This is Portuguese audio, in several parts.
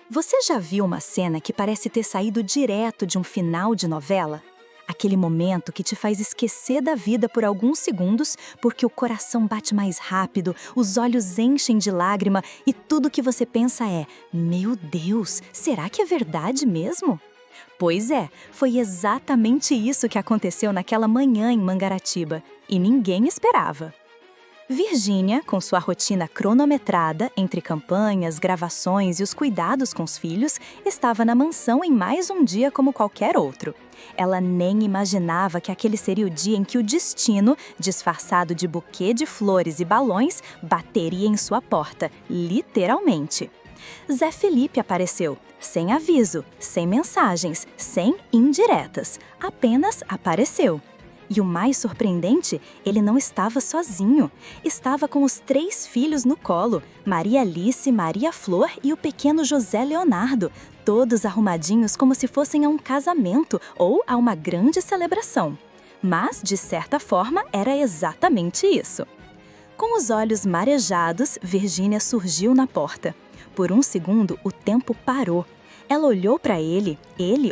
Você já viu uma cena que parece ter saído direto de um final de novela? Aquele momento que te faz esquecer da vida por alguns segundos, porque o coração bate mais rápido, os olhos enchem de lágrima e tudo que você pensa é: meu Deus, será que é verdade mesmo? Pois é, foi exatamente isso que aconteceu naquela manhã em Mangaratiba, e ninguém esperava. Virgínia, com sua rotina cronometrada entre campanhas, gravações e os cuidados com os filhos, estava na mansão em mais um dia como qualquer outro. Ela nem imaginava que aquele seria o dia em que o destino, disfarçado de buquê de flores e balões, bateria em sua porta, literalmente. Zé Felipe apareceu, sem aviso, sem mensagens, sem indiretas, apenas apareceu. E o mais surpreendente, ele não estava sozinho. Estava com os 3 filhos no colo, Maria Alice, Maria Flor e o pequeno José Leonardo, todos arrumadinhos como se fossem a um casamento ou a uma grande celebração. Mas, de certa forma, era exatamente isso. Com os olhos marejados, Virgínia surgiu na porta. Por um segundo, o tempo parou. Ela olhou para ele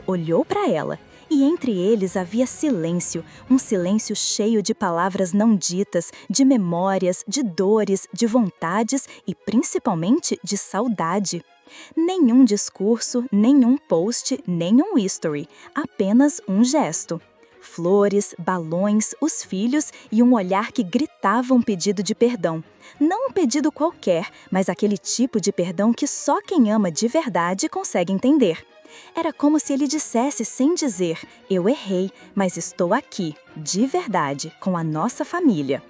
olhou para ela. E entre eles havia silêncio, um silêncio cheio de palavras não ditas, de memórias, de dores, de vontades e principalmente de saudade. Nenhum discurso, nenhum post, nenhum history, apenas um gesto. Flores, balões, os filhos e um olhar que gritava um pedido de perdão. Não um pedido qualquer, mas aquele tipo de perdão que só quem ama de verdade consegue entender. Era como se ele dissesse sem dizer: eu errei, mas estou aqui, de verdade, com a nossa família.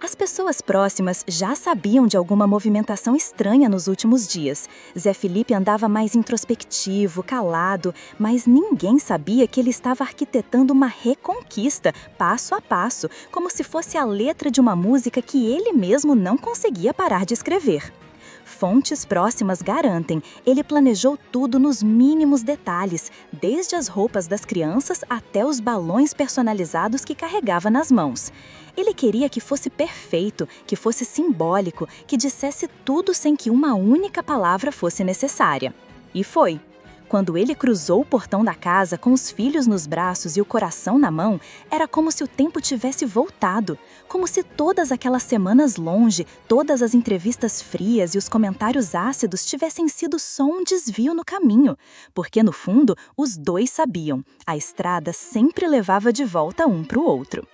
As pessoas próximas já sabiam de alguma movimentação estranha nos últimos dias. Zé Felipe andava mais introspectivo, calado, mas ninguém sabia que ele estava arquitetando uma reconquista, passo a passo, como se fosse a letra de uma música que ele mesmo não conseguia parar de escrever. Fontes próximas garantem, ele planejou tudo nos mínimos detalhes, desde as roupas das crianças até os balões personalizados que carregava nas mãos. Ele queria que fosse perfeito, que fosse simbólico, que dissesse tudo sem que uma única palavra fosse necessária. E foi. Quando ele cruzou o portão da casa com os filhos nos braços e o coração na mão, era como se o tempo tivesse voltado. Como se todas aquelas semanas longe, todas as entrevistas frias e os comentários ácidos tivessem sido só um desvio no caminho. Porque, no fundo, os dois sabiam. A estrada sempre levava de volta um para o outro.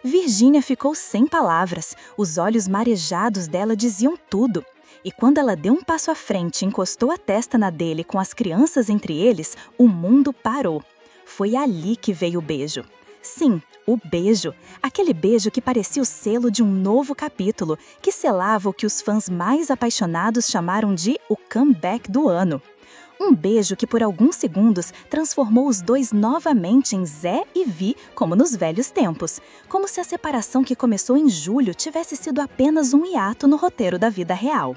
Virgínia ficou sem palavras. Os olhos marejados dela diziam tudo. E quando ela deu um passo à frente e encostou a testa na dele com as crianças entre eles, o mundo parou. Foi ali que veio o beijo. Sim, o beijo. Aquele beijo que parecia o selo de um novo capítulo, que selava o que os fãs mais apaixonados chamaram de o comeback do ano. Um beijo que por alguns segundos transformou os dois novamente em Zé e Vi, como nos velhos tempos. Como se a separação que começou em julho tivesse sido apenas um hiato no roteiro da vida real.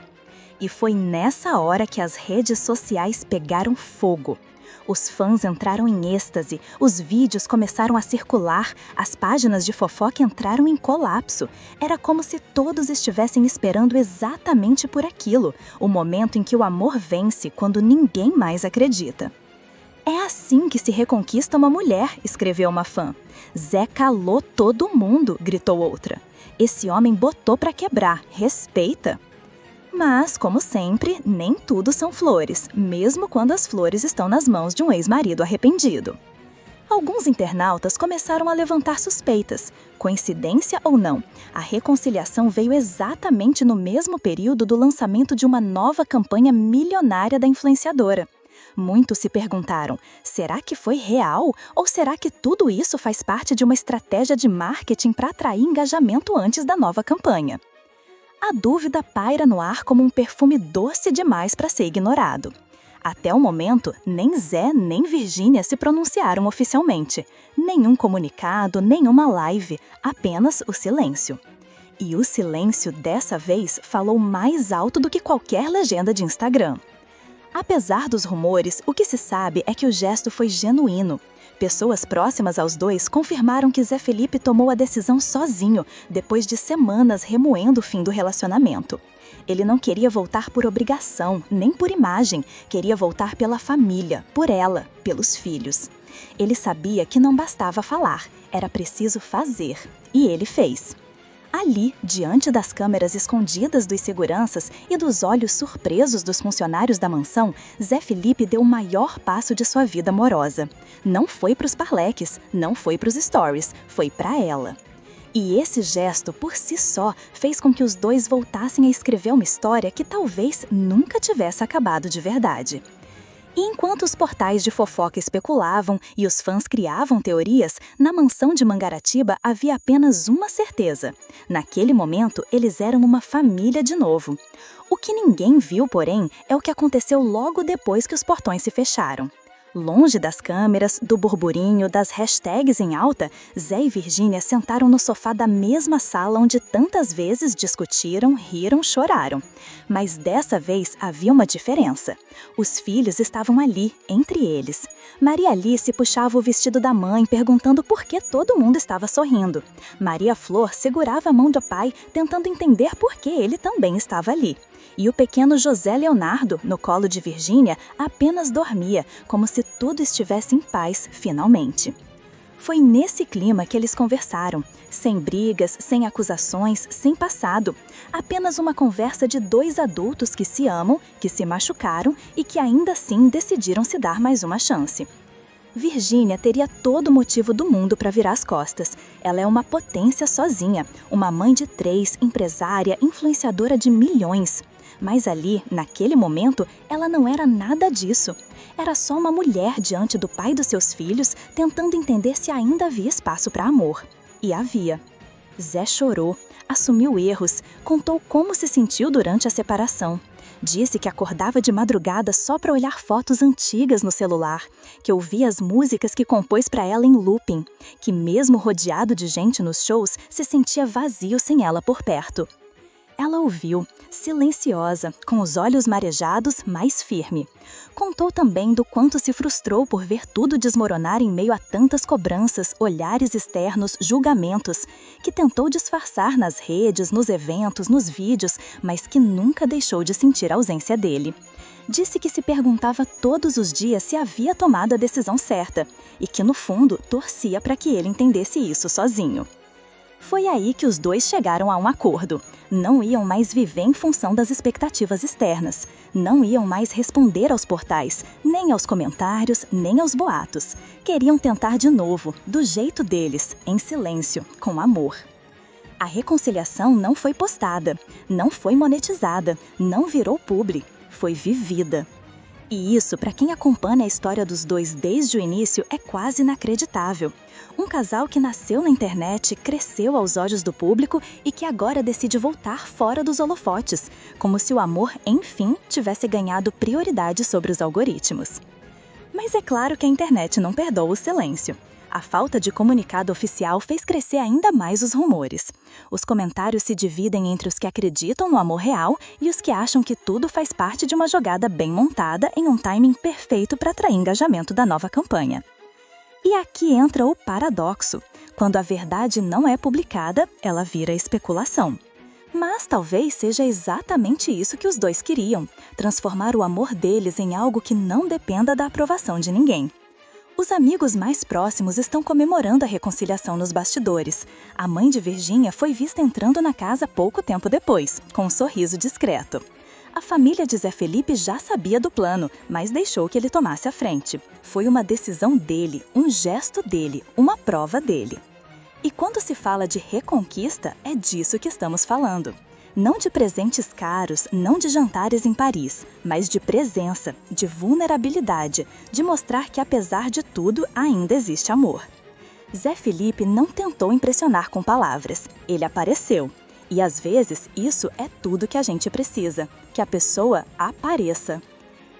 E foi nessa hora que as redes sociais pegaram fogo. Os fãs entraram em êxtase, os vídeos começaram a circular, as páginas de fofoca entraram em colapso. Era como se todos estivessem esperando exatamente por aquilo, o momento em que o amor vence quando ninguém mais acredita. É assim que se reconquista uma mulher, escreveu uma fã. Zé calou todo mundo, gritou outra. Esse homem botou pra quebrar, respeita. Mas, como sempre, nem tudo são flores, mesmo quando as flores estão nas mãos de um ex-marido arrependido. Alguns internautas começaram a levantar suspeitas. Coincidência ou não, a reconciliação veio exatamente no mesmo período do lançamento de uma nova campanha milionária da influenciadora. Muitos se perguntaram, será que foi real? Ou será que tudo isso faz parte de uma estratégia de marketing para atrair engajamento antes da nova campanha? A dúvida paira no ar como um perfume doce demais para ser ignorado. Até o momento, nem Zé nem Virgínia se pronunciaram oficialmente. Nenhum comunicado, nenhuma live, apenas o silêncio. E o silêncio, dessa vez, falou mais alto do que qualquer legenda de Instagram. Apesar dos rumores, o que se sabe é que o gesto foi genuíno. Pessoas próximas aos dois confirmaram que Zé Felipe tomou a decisão sozinho, depois de semanas remoendo o fim do relacionamento. Ele não queria voltar por obrigação, nem por imagem. Queria voltar pela família, por ela, pelos filhos. Ele sabia que não bastava falar, era preciso fazer. E ele fez. Ali, diante das câmeras escondidas dos seguranças e dos olhos surpresos dos funcionários da mansão, Zé Felipe deu o maior passo de sua vida amorosa. Não foi para os parleques, não foi para os stories, foi para ela. E esse gesto, por si só, fez com que os dois voltassem a escrever uma história que talvez nunca tivesse acabado de verdade. E enquanto os portais de fofoca especulavam e os fãs criavam teorias, na mansão de Mangaratiba havia apenas uma certeza. Naquele momento, eles eram uma família de novo. O que ninguém viu, porém, é o que aconteceu logo depois que os portões se fecharam. Longe das câmeras, do burburinho, das hashtags em alta, Zé e Virgínia sentaram no sofá da mesma sala onde tantas vezes discutiram, riram, choraram. Mas dessa vez havia uma diferença. Os filhos estavam ali, entre eles. Maria Alice puxava o vestido da mãe, perguntando por que todo mundo estava sorrindo. Maria Flor segurava a mão do pai, tentando entender por que ele também estava ali. E o pequeno José Leonardo, no colo de Virgínia, apenas dormia, como se tudo estivesse em paz, finalmente. Foi nesse clima que eles conversaram, sem brigas, sem acusações, sem passado. Apenas uma conversa de dois adultos que se amam, que se machucaram e que ainda assim decidiram se dar mais uma chance. Virgínia teria todo o motivo do mundo para virar as costas. Ela é uma potência sozinha, uma mãe de 3, empresária, influenciadora de milhões. Mas ali, naquele momento, ela não era nada disso. Era só uma mulher diante do pai dos seus filhos, tentando entender se ainda havia espaço para amor. E havia. Zé chorou, assumiu erros, contou como se sentiu durante a separação. Disse que acordava de madrugada só para olhar fotos antigas no celular, que ouvia as músicas que compôs para ela em looping, que mesmo rodeado de gente nos shows, se sentia vazio sem ela por perto. Ela ouviu, silenciosa, com os olhos marejados, mais firme. Contou também do quanto se frustrou por ver tudo desmoronar em meio a tantas cobranças, olhares externos, julgamentos, que tentou disfarçar nas redes, nos eventos, nos vídeos, mas que nunca deixou de sentir a ausência dele. Disse que se perguntava todos os dias se havia tomado a decisão certa e que, no fundo, torcia para que ele entendesse isso sozinho. Foi aí que os dois chegaram a um acordo. Não iam mais viver em função das expectativas externas. Não iam mais responder aos portais, nem aos comentários, nem aos boatos. Queriam tentar de novo, do jeito deles, em silêncio, com amor. A reconciliação não foi postada, não foi monetizada, não virou publi, foi vivida. E isso, para quem acompanha a história dos dois desde o início, é quase inacreditável. Um casal que nasceu na internet, cresceu aos olhos do público e que agora decide voltar fora dos holofotes, como se o amor, enfim, tivesse ganhado prioridade sobre os algoritmos. Mas é claro que a internet não perdoa o silêncio. A falta de comunicado oficial fez crescer ainda mais os rumores. Os comentários se dividem entre os que acreditam no amor real e os que acham que tudo faz parte de uma jogada bem montada em um timing perfeito para atrair engajamento da nova campanha. E aqui entra o paradoxo. Quando a verdade não é publicada, ela vira especulação. Mas talvez seja exatamente isso que os dois queriam, transformar o amor deles em algo que não dependa da aprovação de ninguém. Os amigos mais próximos estão comemorando a reconciliação nos bastidores. A mãe de Virgínia foi vista entrando na casa pouco tempo depois, com um sorriso discreto. A família de Zé Felipe já sabia do plano, mas deixou que ele tomasse a frente. Foi uma decisão dele, um gesto dele, uma prova dele. E quando se fala de reconquista, é disso que estamos falando. Não de presentes caros, não de jantares em Paris, mas de presença, de vulnerabilidade, de mostrar que apesar de tudo ainda existe amor. Zé Felipe não tentou impressionar com palavras, ele apareceu. E às vezes isso é tudo que a gente precisa, que a pessoa apareça.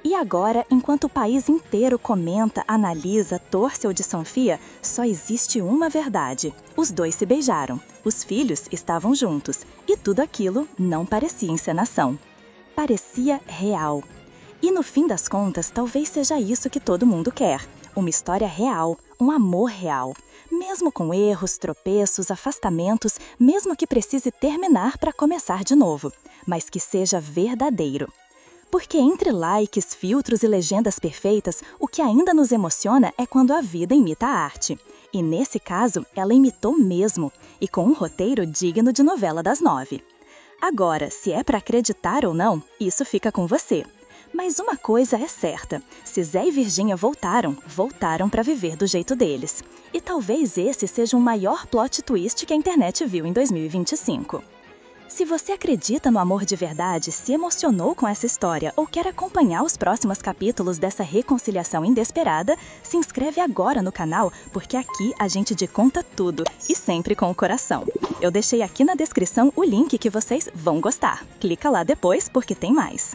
E agora, enquanto o país inteiro comenta, analisa, torce ou desconfia, só existe uma verdade. Os dois se beijaram, os filhos estavam juntos, e tudo aquilo não parecia encenação. Parecia real. E no fim das contas, talvez seja isso que todo mundo quer. Uma história real, um amor real. Mesmo com erros, tropeços, afastamentos, mesmo que precise terminar para começar de novo, mas que seja verdadeiro. Porque entre likes, filtros e legendas perfeitas, o que ainda nos emociona é quando a vida imita a arte. E nesse caso, ela imitou mesmo, e com um roteiro digno de novela das 9. Agora, se é para acreditar ou não, isso fica com você. Mas uma coisa é certa, se Zé e Virgínia voltaram para viver do jeito deles. E talvez esse seja o maior plot twist que a internet viu em 2025. Se você acredita no amor de verdade, se emocionou com essa história ou quer acompanhar os próximos capítulos dessa reconciliação inesperada, se inscreve agora no canal, porque aqui a gente te conta tudo, e sempre com o coração. Eu deixei aqui na descrição o link que vocês vão gostar. Clica lá depois porque tem mais.